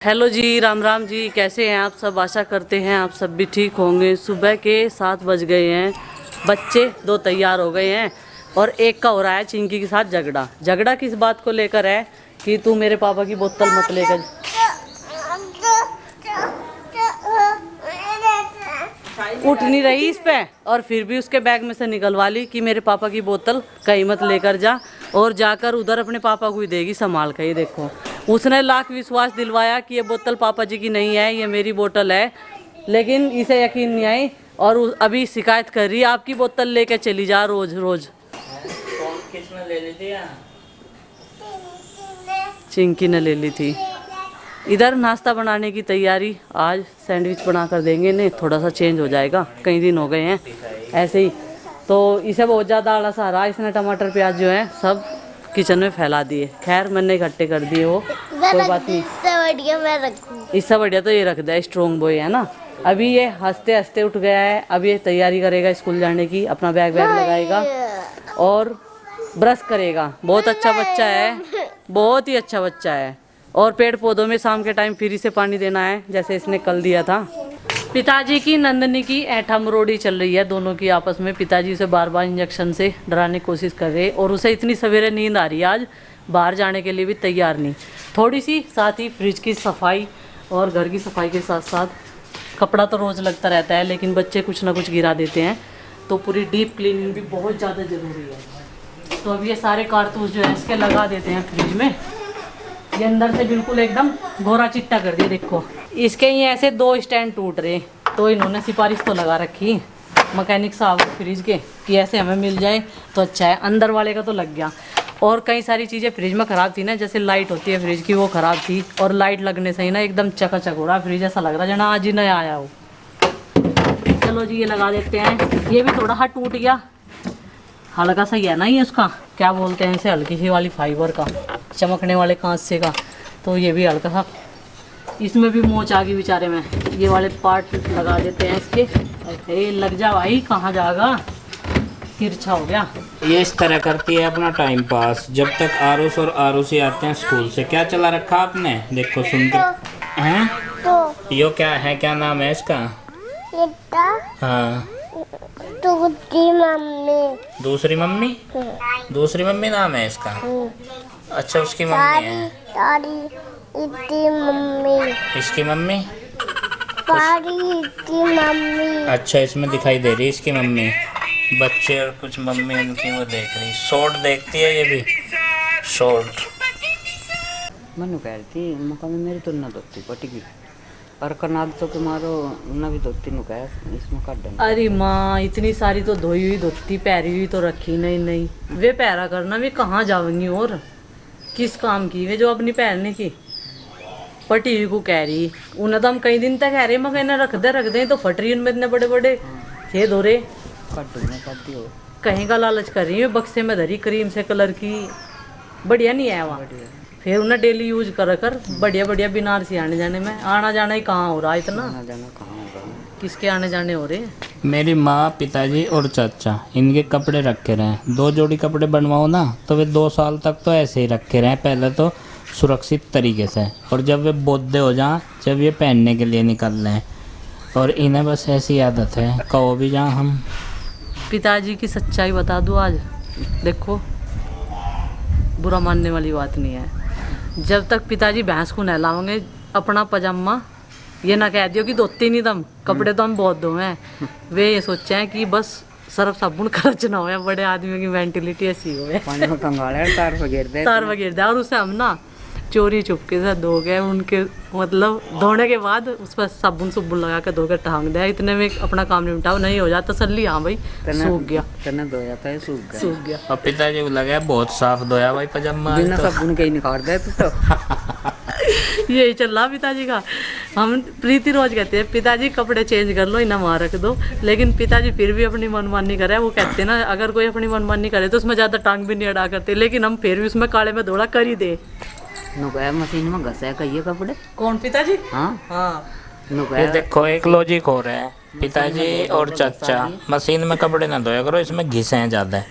Hello जी, राम राम जी। कैसे हैं आप सब? आशा करते हैं आप सब भी ठीक होंगे। सुबह के 7 बज गए हैं। बच्चे दो तैयार हो गए हैं और एक का हो रहा है चिंकी के साथ झगड़ा। झगड़ा किस बात को लेकर है कि तू मेरे पापा की बोतल मत लेकर। उठ नहीं रही इस पे, और फिर भी उसके बैग में से निकलवा ली कि मेरे पापा की बोतल कहीं मत लेकर जा, और जाकर उधर अपने पापा को ही देगी संभाल कर। ये देखो, उसने लाख विश्वास दिलवाया कि ये बोतल पापा जी की नहीं है, ये मेरी बोतल है, लेकिन इसे यकीन नहीं आई और अभी शिकायत कर रही है आपकी बोतल लेके चली जा रोज रोज। किसने ले ली थी? चिंकी ने ले ली थी। इधर नाश्ता बनाने की तैयारी, आज सैंडविच बना कर देंगे इन्हें, थोड़ा सा चेंज हो जाएगा, कई दिन हो गए हैं ऐसे ही। तो इसे बहुत ज़्यादा आलस आ रहा है, इसने टमाटर प्याज जो है सब किचन में फैला दिए। खैर मैंने इकट्ठे कर दिए, वो कोई बात नहीं, इससे बढ़िया मैं रखूँ। इससे बढ़िया तो ये रख दिया, स्ट्रॉन्ग बॉय है ना। अभी ये हंसते हंसते उठ गया है। अब ये तैयारी करेगा स्कूल जाने की, अपना बैग लगाएगा और ब्रश करेगा। बहुत अच्छा बच्चा है, बहुत ही अच्छा बच्चा है। और पेड़ पौधों में शाम के टाइम फिर से पानी देना है, जैसे इसने कल दिया था। पिताजी की नंदनी की ऐठा मरोड़ी चल रही है दोनों की आपस में। पिताजी उसे बार बार इंजेक्शन से डराने की कोशिश कर रहे हैं और उसे इतनी सवेरे नींद आ रही है, आज बाहर जाने के लिए भी तैयार नहीं। थोड़ी सी साथ ही फ्रिज की सफाई और घर की सफाई के साथ साथ कपड़ा तो रोज़ लगता रहता है, लेकिन बच्चे कुछ ना कुछ गिरा देते हैं, तो पूरी डीप क्लीनिंग भी बहुत ज़्यादा ज़रूरी है। तो अब ये सारे कारतूस जो है इसके लगा देते हैं फ्रिज में। ये अंदर से बिल्कुल एकदम गोरा चिट्टा कर दिया। देखो इसके ये ऐसे 2 स्टैंड टूट रहे, तो इन्होंने सिफारिश तो लगा रखी मैकेनिक साहब फ्रिज के कि ऐसे हमें मिल जाए तो अच्छा है। अंदर वाले का तो लग गया, और कई सारी चीज़ें फ्रिज में ख़राब थी ना, जैसे लाइट होती है फ्रिज की, वो ख़राब थी, और लाइट लगने से ही ना एकदम चकाचक हो रहा फ्रिज, ऐसा लग रहा है जना आज ही नया आया हो। चलो जी ये लगा देते हैं। ये भी थोड़ा सा टूट गया, हल्का सा ही है ना, ये उसका क्या बोलते हैं इसे, हल्की सी वाली फाइबर का, चमकने वाले कांच से का, तो ये भी हल्का सा, इसमें भी मोच आ गई बेचारे में। ये वाले पार्ट लगा देते हैं इसके। अरे लग जा भाई, कहाँ जाएगा, तिरछा हो गया। ये इस तरह करती है अपना टाइम पास जब तक आरुष और आरुषी आते हैं स्कूल से। क्या चला रखा आपने? देखो सुन कर हैं। यो क्या है, क्या नाम है इसका? हाँ, दूसरी मम्मी। दूसरी मम्मी? दूसरी मम्मी नाम है इसका? अच्छा उसकी मम्मी है। इसकी मम्मी। इसकी मम्मी? इसकी मम्मी। अच्छा इसमें दिखाई दे रही है इसकी मम्मी। बच्चे और कुछ मम्मी उनकी वो देख रही, शॉर्ट देखती है ये भी, शॉर्ट। मनु कहती मका में मेरी तो ना दोती पटगी और करनाग तो के मारो ना भी धोती नु कह इसमें काट देना। अरे माँ इतनी सारी तो धोई हुई धोती पैरी हुई तो रखी नहीं वे पैरा करना वे कहाँ जाऊंगी, और किस काम की वे जो अपनी पहनने की पटी हुई को कह रही। उन्हें तो हम कई दिन तक कह रहे मगर रख दे तो फट रही उनमें इतने बड़े बड़े थे धोरे काटी हो। कहीं का लालच कर रही है, बक्से में धरी क्रीम से कलर की, बढ़िया नहीं है वहाँ। फिर उन्हें डेली यूज कर बढ़िया बढ़िया बनारसी आने जाने में, आना जाना ही कहाँ हो रहा, इतना आना जाना कहाँ हो रहा, किसके आने जाने हो रहे। मेरी माँ, पिताजी और चाचा इनके कपड़े रखे रहे। 2 जोड़ी कपड़े बनवाओ ना तो वे 2 साल तक तो ऐसे ही रखे रहे, पहले तो सुरक्षित तरीके से, और जब वे बोधे हो जाएं, जब ये पहनने के लिए निकल रहे हैं, और इन्हें बस ऐसी आदत है, कहो भी जहाँ हम। पिताजी की सच्चाई बता दूँ आज, देखो बुरा मानने वाली बात नहीं है। जब तक पिताजी भैंस को नहलाओगे अपना पजामा ये ना कह दियो कि धोती नहीं दम, कपड़े तो हम बहुत दो हैं। वे ये सोचे हैं कि बस सरफ साबुन खर्च ना हो, बड़े आदमी की मेंटेलिटी ऐसी हो तार वगैरह दे, और उसे हम ना चोरी चुपके से धो गए उनके, मतलब धोने के बाद उस पर साबुन सुबुन लगा के धो के टांग दिया। इतने में अपना काम निपटाओ, नहीं हो जाता तसल्ली, हाँ भाई सूख गया, धो जाता है, सूख गया। और पिताजी को लगा बहुत साफ धोया भाई पजामा, बिना साबुन के ही निकाल दे तो यही चल रहा पिताजी का। हम प्रीति रोज कहते हैं पिताजी कपड़े चेंज कर लो, इन्हें वहाँ रख दो, लेकिन पिताजी फिर भी अपनी मनमानी करे। वो कहते हैं ना अगर कोई अपनी मनमानी करे तो उसमें ज़्यादा टांग भी नहीं अड़ा करते, लेकिन हम फिर भी उसमें काले में धोड़ा कर ही दे। मशीन में घसा कहिए कपड़े कौन? पिताजी। हाँ ये देखो एक लॉजिक हो रहा है, पिताजी और चाचा मशीन में कपड़े ना धोया करो, इसमें घिसे हैं ज़्यादा।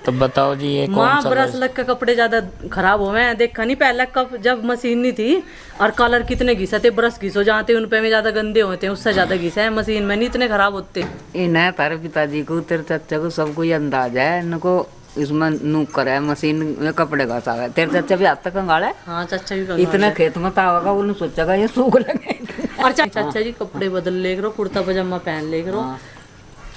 तो बताओ जी ये कौन माँ सा ब्रश लग के कपड़े ज्यादा खराब हुए हैं। देखा नहीं पहले कब जब मशीन नहीं थी और कलर कितने घिसे थे, ब्रश घिसो जाते उन पे में ज्यादा गंदे होते हैं, उससे ज्यादा घिसे हैं मशीन में नहीं इतने खराब होते। इन्हें तारे पिताजी को तेरे चाचा को सबको ये अंदाज है, इनको इसमें नूक करे मशीन में कपड़े घसा है। तेरे चाचा भी हाथ तक कंगाल है, हाँ चाचा भी कंगाल इतने है। खेत में तावा उन्हें सोचा ये सूख लगे। और चाचा जी कपड़े बदल ले करो, कुर्ता पजामा पहन ले करो।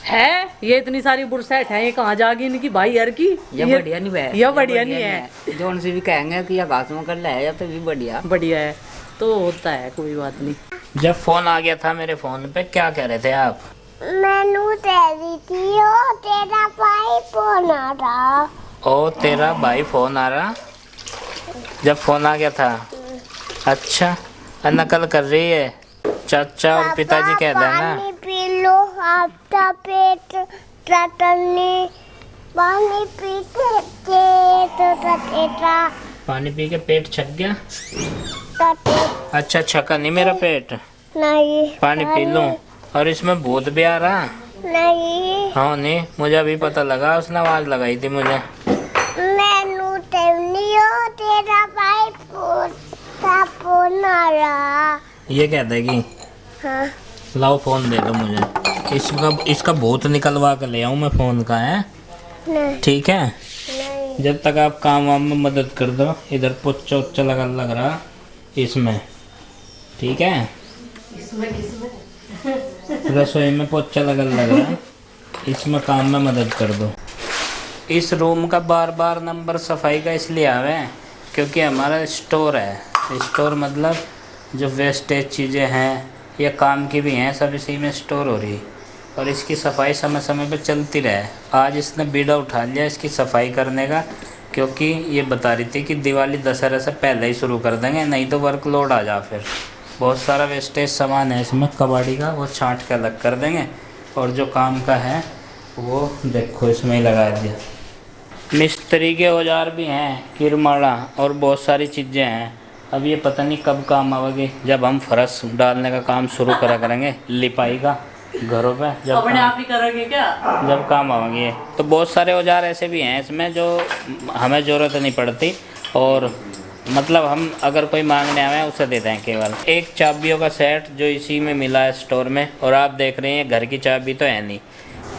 है ये इतनी सारी बुरसेट है, ये कहाँ जागी इनकी भाई यार की। ये बढ़िया नहीं है, ये बढ़िया नहीं है। जो उनसे भी कहेंगे कि ये घास में कर ले या तो भी बढ़िया बढ़िया है तो होता है, कोई बात नहीं। जब फोन आ गया था मेरे फोन पे, क्या कह रहे थे आप? मैनू तेरी थी ओ तेरा भाई फोन आ रहा। ओ तेरा भाई फोन आ रहा, जब फोन आ गया था। अच्छा नकल कर रही है, चाचा और पिताजी कह देना। पानी पी लो, आपका पेट टटनी पानी पीते तो टटेटा पानी पी के पेट छक गया। टटे अच्छा छका नहीं मेरा पेट, नहीं पानी पी लूं। और इसमें भूत भी आ रहा। नहीं हाँ नहीं, मुझे अभी पता लगा, उसने आवाज लगाई थी मुझे। मैनू तेरी ओ तेरा भाई फोन आ रहा। ये कह देगी हाँ लाओ फोन दे दो मुझे, इसका भूत निकलवा कर ले आऊँ मैं फोन का, है नहीं ठीक है। नहीं जब तक आप काम वाम में मदद कर दो, इधर पोचा उच्चा लग रहा इसमें, ठीक है। रसोई में पोचा लग रहा, इसमें काम में मदद कर दो। इस रूम का बार बार नंबर सफाई का इसलिए आवे हैं क्योंकि हमारा स्टोर है। स्टोर मतलब जो वेस्टेज चीज़ें हैं या काम की भी हैं, सब इसी में स्टोर हो रही, और इसकी सफाई समय समय पे चलती रहे। आज इसने बीड़ा उठा लिया इसकी सफाई करने का, क्योंकि ये बता रही थी कि दिवाली दशहरा से पहले ही शुरू कर देंगे, नहीं तो वर्कलोड आ जा। फिर बहुत सारा वेस्टेज सामान है इसमें कबाड़ी का, वो छांट के अलग कर देंगे, और जो काम का है वो देखो इसमें ही लगा दिया। मिस्त्री के औजार भी हैं, किरमाड़ा और बहुत सारी चीज़ें हैं। अब ये पता नहीं कब काम आवेगी, जब हम फर्श डालने का काम शुरू करा करेंगे, लिपाई का घरों पे, जब अपने आप ही करोगे क्या? जब काम आवेंगे। तो बहुत सारे औजार ऐसे भी हैं इसमें जो हमें ज़रूरत नहीं पड़ती, और मतलब हम अगर कोई मांगने आए हैं उसे देते हैं। केवल एक चाबियों का सेट जो इसी में मिला है स्टोर में, और आप देख रहे हैं घर की चाबी तो है नहीं,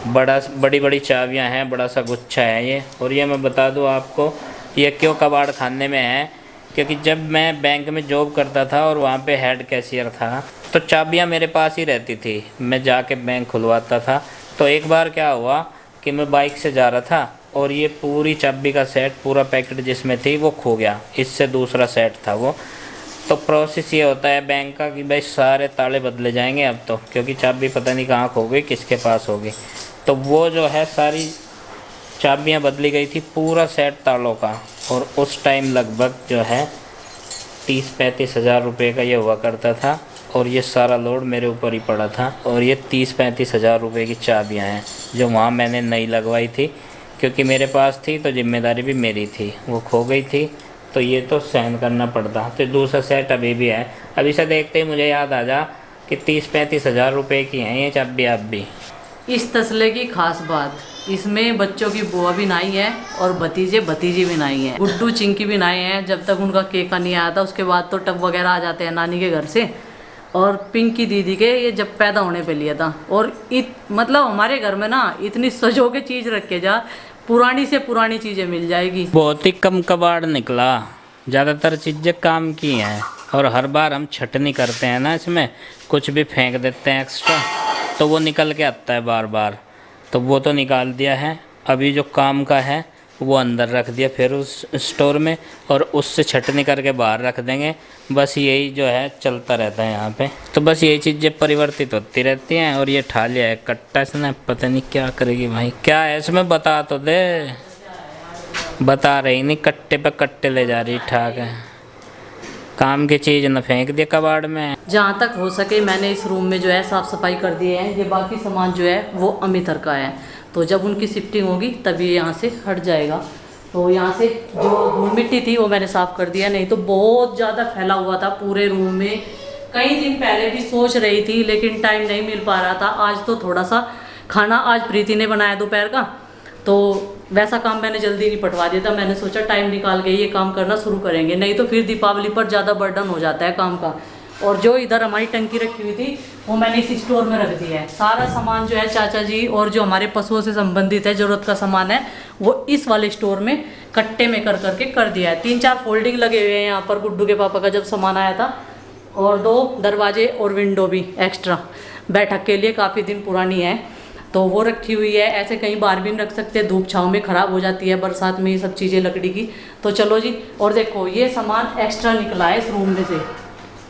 बड़ी बड़ी चाबियां हैं, बड़ा सा गुच्छा है ये। और ये मैं बता दूं आपको, ये क्यों कबाड़ खाने में है, क्योंकि जब मैं बैंक में जॉब करता था और वहाँ पे हेड कैशियर था, तो चाबियाँ मेरे पास ही रहती थी, मैं जाके बैंक खुलवाता था। तो एक बार क्या हुआ कि मैं बाइक से जा रहा था और ये पूरी चाबी का सेट, पूरा पैकेट जिसमें थी वो खो गया, इससे दूसरा सेट था वो। तो प्रोसेस ये होता है बैंक का कि भाई सारे ताले बदले जाएंगे अब तो, क्योंकि चाबी पता नहीं कहाँ खो गई, किसके पास होगी। तो वो जो है सारी चाबियाँ बदली गई थी, पूरा सेट तालों का, और उस टाइम लगभग जो है 30-35 हज़ार रुपये का ये हुआ करता था, और ये सारा लोड मेरे ऊपर ही पड़ा था। और ये 30-35 हज़ार रुपये की चाबियाँ हैं जो वहाँ मैंने नई लगवाई थी, क्योंकि मेरे पास थी तो जिम्मेदारी भी मेरी थी, वो खो गई थी तो ये तो सहन करना पड़ता। तो दूसरा सेट अभी भी है, अभी से देखते ही मुझे याद आ जा कि 30-35 हज़ार रुपये की हैं ये चाबियाँ अब भी। इस तसले की खास बात, इसमें बच्चों की बुआ भी नाई है और भतीजे भतीजी भी नाई है, गुड्डू चिंकी भी नाई है। जब तक उनका केका नहीं आया था उसके बाद तो टब वगैरह आ जाते हैं नानी के घर से। और पिंकी दीदी के ये जब पैदा होने पे लिया था। और मतलब हमारे घर में ना इतनी सजो के चीज़ रखे जा, पुरानी से पुरानी चीज़ें मिल जाएगी। बहुत ही कम कबाड़ निकला, ज़्यादातर चीज़ें काम की हैं, और हर बार हम छटनी करते हैं ना, इसमें कुछ भी फेंक देते हैं एक्स्ट्रा, तो वो निकल के आता है बार बार। तो वो तो निकाल दिया है, अभी जो काम का है वो अंदर रख दिया फिर उस स्टोर में, और उससे छटनी करके बाहर रख देंगे। बस यही जो है चलता रहता है यहाँ पे। तो बस यही चीज़ें परिवर्तित होती रहती हैं। और ये ठा लिया है कट्टा इसने, पता नहीं क्या करेगी भाई, क्या है इसमें बता तो दे। बता रही नहीं, कट्टे पे कट्टे ले जा रही ठा के, काम की चीज़ न फेंक दिया कबाड़ में। जहाँ तक हो सके मैंने इस रूम में जो है साफ़ सफाई कर दी है। ये बाकी सामान जो है वो अमितर का है, तो जब उनकी शिफ्टिंग होगी तभी यहाँ से हट जाएगा। तो यहाँ से जो धूल मिट्टी थी वो मैंने साफ़ कर दिया, नहीं तो बहुत ज़्यादा फैला हुआ था पूरे रूम में। कई दिन पहले भी सोच रही थी लेकिन टाइम नहीं मिल पा रहा था। आज तो थोड़ा सा खाना आज प्रीति ने बनाया दोपहर का, तो वैसा काम मैंने जल्दी निपटवा दिया था। मैंने सोचा टाइम निकाल के ये काम करना शुरू करेंगे, नहीं तो फिर दीपावली पर ज़्यादा बर्डन हो जाता है काम का। और जो इधर हमारी टंकी रखी हुई थी वो मैंने इस स्टोर में रख दी है। सारा सामान जो है चाचा जी और जो हमारे पशुओं से संबंधित है, ज़रूरत का सामान है, वो इस वाले स्टोर में कट्टे में कर करके कर दिया है। 3-4 फोल्डिंग लगे हुए हैं यहाँ पर गुड्डू के पापा का जब सामान आया था, और 2 दरवाजे और विंडो भी एक्स्ट्रा बैठक के लिए, काफ़ी दिन पुरानी है तो वो रखी हुई है। ऐसे कहीं बाहर भी नहीं रख सकते, धूप छाँव में ख़राब हो जाती है बरसात में ये सब चीज़ें लकड़ी की। तो चलो जी, और देखो ये सामान एक्स्ट्रा निकला है इस रूम में से,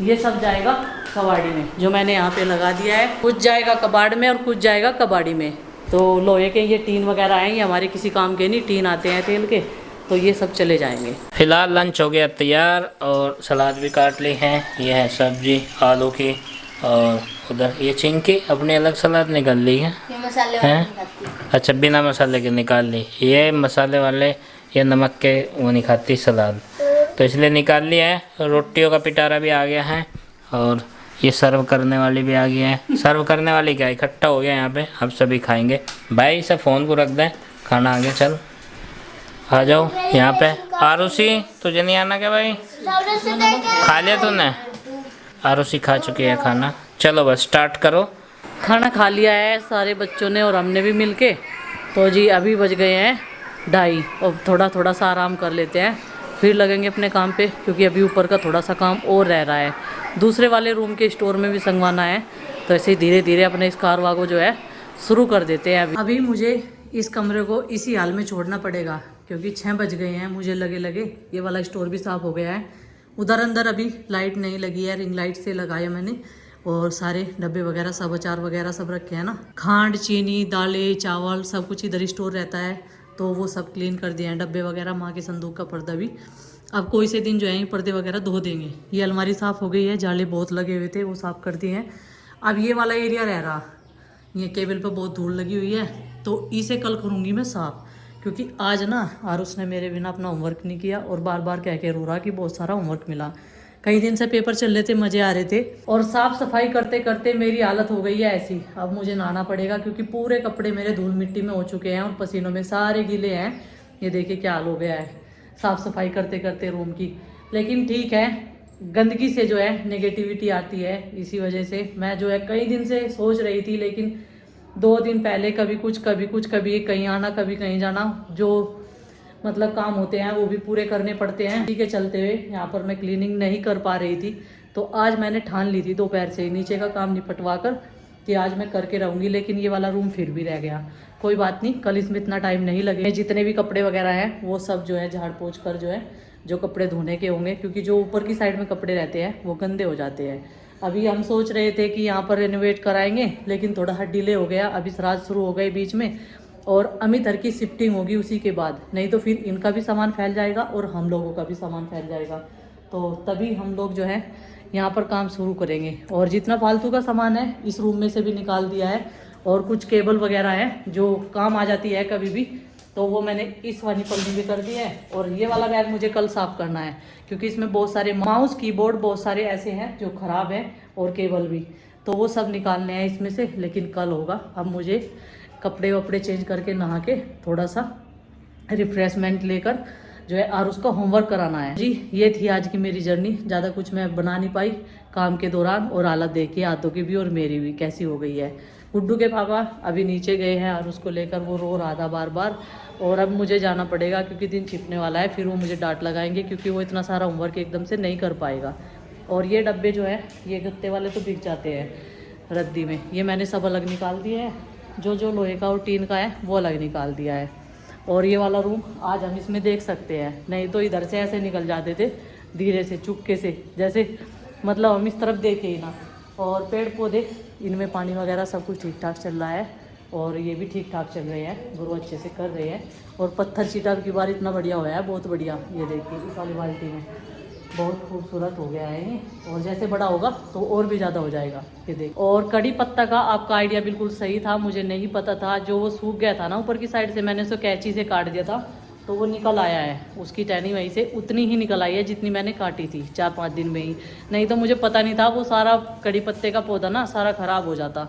ये सब जाएगा कबाड़ी में, जो मैंने यहाँ पे लगा दिया है। कुछ जाएगा कबाड़ में और कुछ जाएगा कबाड़ी में। तो लोहे के ये टीन वगैरह हैं, ये हमारे किसी काम के नहीं, टीन आते हैं तेल के, तो ये सब चले जाएंगे। फिलहाल लंच हो गया तैयार और सलाद भी काट ली है। ये है सब्जी आलू की, और उधर ये चिंकी अपनी अलग सलाद निकाल ली है, अच्छा बिना मसाले के निकाल ली। ये मसाले वाले ये नमक के वो नहीं खाती सलाद, तो इसलिए निकाल लिया है। रोटियों का पिटारा भी आ गया है और ये सर्व करने वाली भी आ गई है। सर्व करने वाली क्या, इकट्ठा हो गया यहाँ पे, अब सभी खाएंगे। भाई सब फ़ोन को रख दें, खाना आ गया, चल आ जाओ यहाँ पे। आरुषि तुझे नहीं आना क्या भाई, खा लिया तूने? आरुषि खा चुकी है खाना, चलो बस स्टार्ट करो। खाना खा लिया है सारे बच्चों ने और हमने भी मिलके। तो जी अभी बज गए हैं 2:30 और थोड़ा थोड़ा सा आराम कर लेते हैं, फिर लगेंगे अपने काम पे, क्योंकि अभी ऊपर का थोड़ा सा काम और रह रहा है। दूसरे वाले रूम के स्टोर में भी संगवाना है, तो ऐसे ही धीरे धीरे अपने इस कारवा को जो है शुरू कर देते हैं। अभी मुझे इस कमरे को इसी हाल में छोड़ना पड़ेगा, क्योंकि 6 बज गए हैं। मुझे लगे ये वाला स्टोर भी साफ़ हो गया है। उधर अंदर अभी लाइट नहीं लगी है, रिंग लाइट से लगाया मैंने, और सारे डब्बे वगैरह सब अचार वगैरह सब रखे हैं ना, खांड चीनी दालें चावल सब कुछ इधर स्टोर रहता है, तो वो सब क्लीन कर दिए हैं। डब्बे वगैरह, माँ के संदूक का पर्दा भी अब कोई से दिन जो है पर्दे वगैरह धो देंगे। ये अलमारी साफ़ हो गई है, जाले बहुत लगे हुए थे वो साफ़ कर दिए हैं। अब ये वाला एरिया रह रहा, ये केबल पर बहुत धूल लगी हुई है, तो इसे कल करूँगी मैं साफ़, क्योंकि आज ना आरुष ने मेरे बिना अपना होमवर्क नहीं किया और बार बार कह के रो रहा कि बहुत सारा होमवर्क मिला। कई दिन से पेपर चल रहे थे, मज़े आ रहे थे, और साफ़ सफाई करते करते मेरी हालत हो गई है ऐसी। अब मुझे नहाना पड़ेगा, क्योंकि पूरे कपड़े मेरे धूल मिट्टी में हो चुके हैं और पसीनों में सारे गीले हैं। ये देखिए क्या हाल हो गया है साफ़ सफाई करते करते रूम की। लेकिन ठीक है, गंदगी से जो है नेगेटिविटी आती है, इसी वजह से मैं जो है कई दिन से सोच रही थी, लेकिन 2 दिन पहले कभी कुछ कभी कहीं आना कभी कहीं जाना, जो मतलब काम होते हैं वो भी पूरे करने पड़ते हैं। ठीक है, चलते हुए यहाँ पर मैं क्लीनिंग नहीं कर पा रही थी, तो आज मैंने ठान ली थी दोपहर से नीचे का काम निपटवा कर कि आज मैं करके रहूँगी। लेकिन ये वाला रूम फिर भी रह गया, कोई बात नहीं, कल इसमें इतना टाइम नहीं लगे। जितने भी कपड़े वगैरह हैं वो सब जो है झाड़ पोंछ कर जो है, जो कपड़े धोने के होंगे, क्योंकि जो ऊपर की साइड में कपड़े रहते हैं वो गंदे हो जाते हैं। अभी हम सोच रहे थे कि यहाँ पर रेनोवेट कराएंगे, लेकिन थोड़ा डिले हो गया। अभी श्राद्ध शुरू हो गए बीच में, और अमितर की शिफ्टिंग होगी उसी के बाद, नहीं तो फिर इनका भी सामान फैल जाएगा और हम लोगों का भी सामान फैल जाएगा। तो तभी हम लोग जो है यहाँ पर काम शुरू करेंगे। और जितना फालतू का सामान है इस रूम में से भी निकाल दिया है, और कुछ केबल वगैरह है जो काम आ जाती है कभी भी, तो वो मैंने इस वाली पन्नी भी कर दी है। और ये वाला बैग मुझे कल साफ़ करना है, क्योंकि इसमें बहुत सारे माउस कीबोर्ड बहुत सारे ऐसे हैं जो ख़राब हैं, और केबल भी, तो वो सब निकालने हैं इसमें से, लेकिन कल होगा। अब मुझे कपड़े वपड़े चेंज करके नहा के थोड़ा सा रिफ्रेशमेंट लेकर जो है और उसका होमवर्क कराना है। जी ये थी आज की मेरी जर्नी, ज़्यादा कुछ मैं बना नहीं पाई काम के दौरान, और हालत देखिए हाथों की भी और मेरी भी कैसी हो गई है। गुड्डू के पापा अभी नीचे गए हैं और उसको लेकर वो रो रहा था बार बार, और अब मुझे जाना पड़ेगा क्योंकि दिन छिपने वाला है, फिर वो मुझे डांट लगाएंगे क्योंकि वो इतना सारा होमवर्क एकदम से नहीं कर पाएगा। और ये डब्बे जो है ये गत्ते वाले तो बिक जाते हैं रद्दी में, ये मैंने सब अलग निकाल दिए हैं, जो लोहे का और टीन का है वो अलग निकाल दिया है। और ये वाला रूम आज हम इसमें देख सकते हैं, नहीं तो इधर से ऐसे निकल जाते थे धीरे से चुपके से, जैसे मतलब हम इस तरफ देखे ही ना। और पेड़ पौधे इनमें पानी वगैरह सब कुछ ठीक ठाक चल रहा है, और ये भी ठीक ठाक चल रहे हैं, गुरु अच्छे से कर रहे हैं। और पत्थर चीटा की बार इतना बढ़िया हुआ है, बहुत बढ़िया। ये देखिए इस वाली बाल्टी में बहुत खूबसूरत हो गया है ये, और जैसे बड़ा होगा तो और भी ज़्यादा हो जाएगा। ये देख, और कड़ी पत्ता का आपका आइडिया बिल्कुल सही था, मुझे नहीं पता था। जो वो सूख गया था ना ऊपर की साइड से, मैंने उसको कैंची से काट दिया था तो वो निकल आया है, उसकी टहनी वहीं से उतनी ही निकल आई है जितनी मैंने काटी थी 4-5 दिन में ही, नहीं तो मुझे पता नहीं था। वो सारा कड़ी पत्ते का पौधा ना सारा ख़राब हो जाता,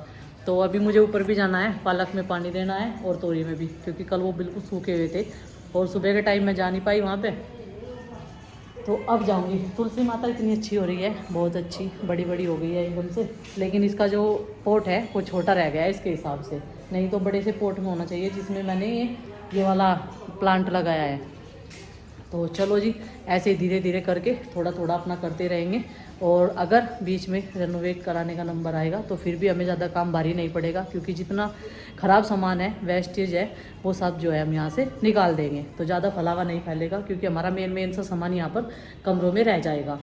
तो अभी मुझे ऊपर भी जाना है, पालक में पानी देना है और तोरी में भी, क्योंकि कल वो बिल्कुल सूखे हुए थे और सुबह के टाइम में जा नहीं पाई वहाँ पे। तो अब जाऊंगी। तुलसी माता इतनी अच्छी हो रही है, बहुत अच्छी, बड़ी बड़ी हो गई है एकदम से, लेकिन इसका जो पोट है वो छोटा रह गया है इसके हिसाब से, नहीं तो बड़े से पोट में होना चाहिए जिसमें मैंने ये वाला प्लांट लगाया है। तो चलो जी, ऐसे धीरे धीरे करके थोड़ा थोड़ा अपना करते रहेंगे, और अगर बीच में रेनोवेट कराने का नंबर आएगा तो फिर भी हमें ज़्यादा काम भारी नहीं पड़ेगा, क्योंकि जितना ख़राब सामान है, वेस्टेज है, वो सब जो है हम यहाँ से निकाल देंगे, तो ज़्यादा फैलावा नहीं फैलेगा, क्योंकि हमारा मेन सा सामान यहाँ पर कमरों में रह जाएगा।